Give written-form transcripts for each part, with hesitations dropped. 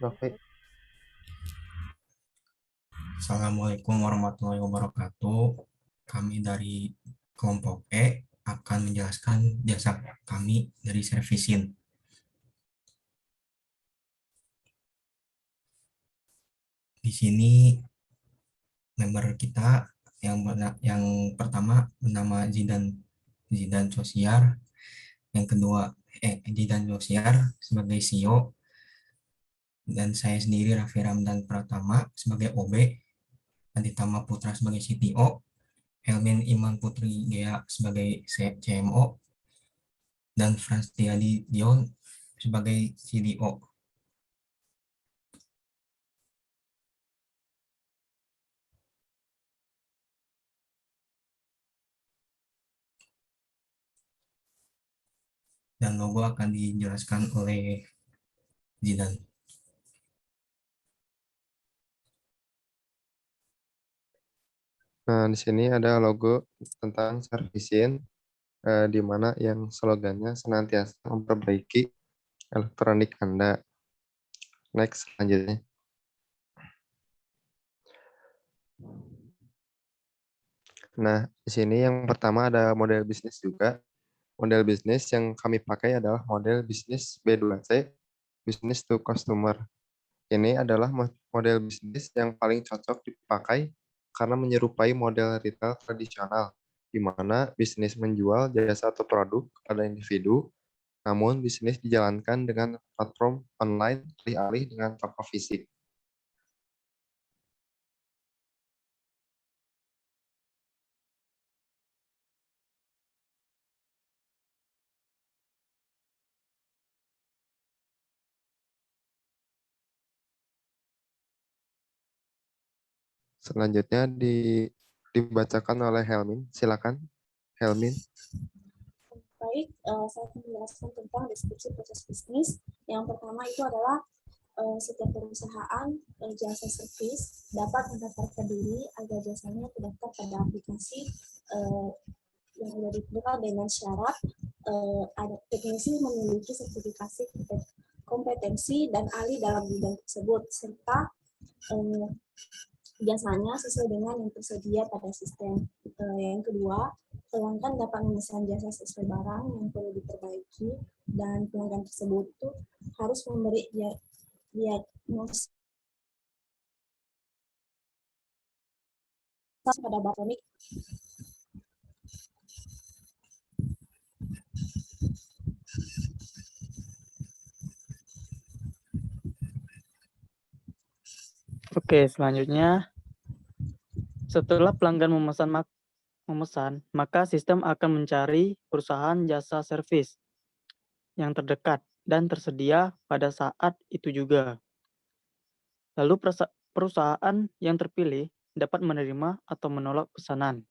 Oke. Assalamualaikum warahmatullahi wabarakatuh. Kami dari kelompok E akan menjelaskan jasa kami dari Servisin. Di sini member kita yang pertama bernama Zidan Zidan Sosiar, yang kedua Zidan Sosiar sebagai CEO, dan saya sendiri Raffi Ramdan Pratama sebagai OB, Aditama Putra sebagai CTO, Helmin Iman Putri Gea sebagai CMO, dan Frans Tiadi Dion sebagai CDO. Dan logo akan dijelaskan oleh Jidan. Nah, di sini ada logo tentang Servisin, di mana yang slogannya senantiasa memperbaiki elektronik Anda. Next, selanjutnya. Nah, di sini yang pertama ada model bisnis juga. Model bisnis yang kami pakai adalah model bisnis B2C, Business to Customer. Ini adalah model bisnis yang paling cocok dipakai karena menyerupai model retail tradisional, di mana bisnis menjual jasa atau produk kepada individu, namun bisnis dijalankan dengan platform online alih-alih dengan toko fisik. Selanjutnya dibacakan oleh Helmin. Silakan, Helmin. Baik, saya akan menjelaskan tentang deskripsi proses bisnis. Yang pertama itu adalah setiap perusahaan jasa servis dapat mendaftarkan diri agar jasanya terdaftar pada aplikasi yang sudah ditentukan dengan syarat ada teknisi memiliki sertifikasi kompetensi dan ahli dalam bidang tersebut, serta jasanya sesuai dengan yang tersedia pada sistem. Yang kedua, pelanggan dapat memesan jasa sesuai barang yang perlu diperbaiki, dan pelanggan tersebut itu harus memberi diagnosis pada baronik. Oke, selanjutnya setelah pelanggan memesan, maka sistem akan mencari perusahaan jasa servis yang terdekat dan tersedia pada saat itu juga. Lalu perusahaan yang terpilih dapat menerima atau menolak pesanan.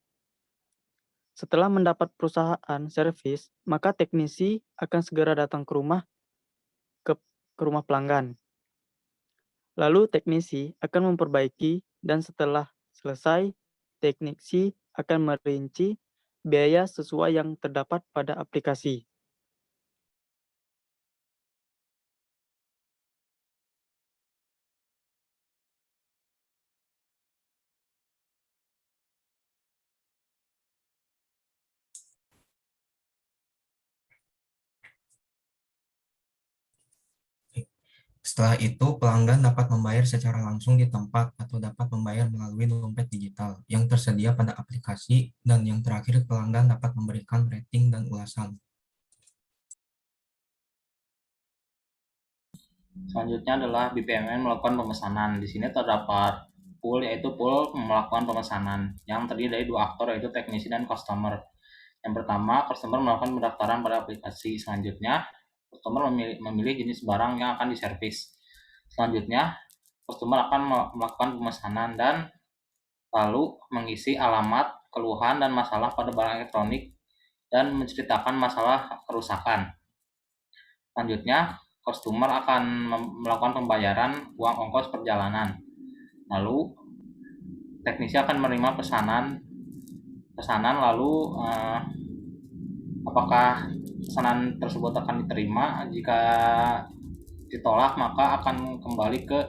Setelah mendapat perusahaan servis, maka teknisi akan segera datang ke rumah pelanggan. Lalu teknisi akan memperbaiki, dan setelah selesai, teknisi akan merinci biaya sesuai yang terdapat pada aplikasi. Setelah itu, pelanggan dapat membayar secara langsung di tempat atau dapat membayar melalui dompet digital yang tersedia pada aplikasi, dan yang terakhir pelanggan dapat memberikan rating dan ulasan. Selanjutnya adalah BPMN melakukan pemesanan. Di sini terdapat pool, yaitu pool melakukan pemesanan yang terdiri dari dua aktor, yaitu teknisi dan customer. Yang pertama, customer melakukan pendaftaran pada aplikasi. Selanjutnya, customer memilih jenis barang yang akan diservis. Selanjutnya, customer akan melakukan pemesanan dan lalu mengisi alamat, keluhan, dan masalah pada barang elektronik dan menceritakan masalah kerusakan. Selanjutnya, customer akan melakukan pembayaran uang ongkos perjalanan. Lalu teknisi akan menerima pesanan lalu apakah pesanan tersebut akan diterima. Jika ditolak, maka akan kembali ke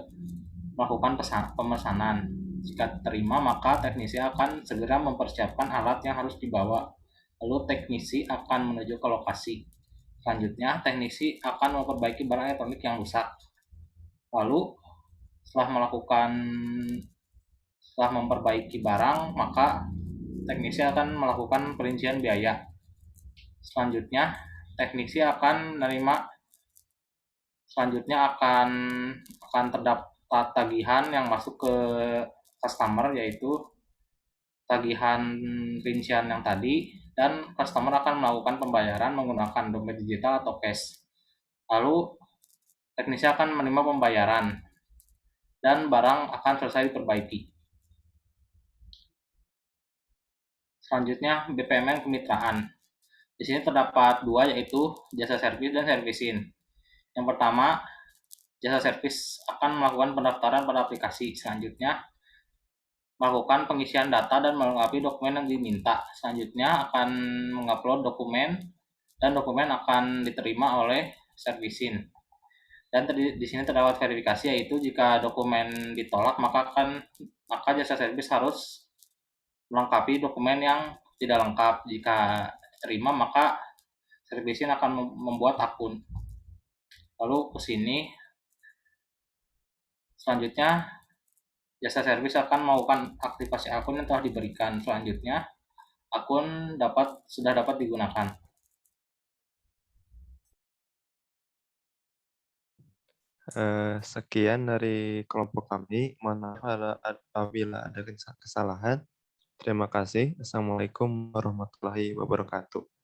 melakukan pemesanan. Jika terima, maka teknisi akan segera mempersiapkan alat yang harus dibawa. Lalu teknisi akan menuju ke lokasi. Selanjutnya, teknisi akan memperbaiki barang elektronik yang rusak. Lalu, setelah memperbaiki barang, maka teknisi akan melakukan perincian biaya. Selanjutnya, teknisi akan akan terdapat tagihan yang masuk ke customer, yaitu tagihan rincian yang tadi, dan customer akan melakukan pembayaran menggunakan dompet digital atau cash. Lalu teknisi akan menerima pembayaran dan barang akan selesai diperbaiki. Selanjutnya, BPMN kemitraan. Di sini terdapat dua, yaitu jasa servis dan servisin. Yang pertama, jasa servis akan melakukan pendaftaran pada aplikasi. Selanjutnya, melakukan pengisian data dan melengkapi dokumen yang diminta. Selanjutnya akan mengupload dokumen dan dokumen akan diterima oleh servisin. Dan di sini terdapat verifikasi, yaitu jika dokumen ditolak maka jasa servis harus melengkapi dokumen yang tidak lengkap. Jika diterima maka servisin akan membuat akun. Lalu ke sini selanjutnya jasa servis akan melakukan aktivasi akun yang telah diberikan. Selanjutnya, akun sudah dapat digunakan. Sekian dari kelompok kami. Mohon maaf apabila ada kesalahan. Terima kasih. Assalamualaikum warahmatullahi wabarakatuh.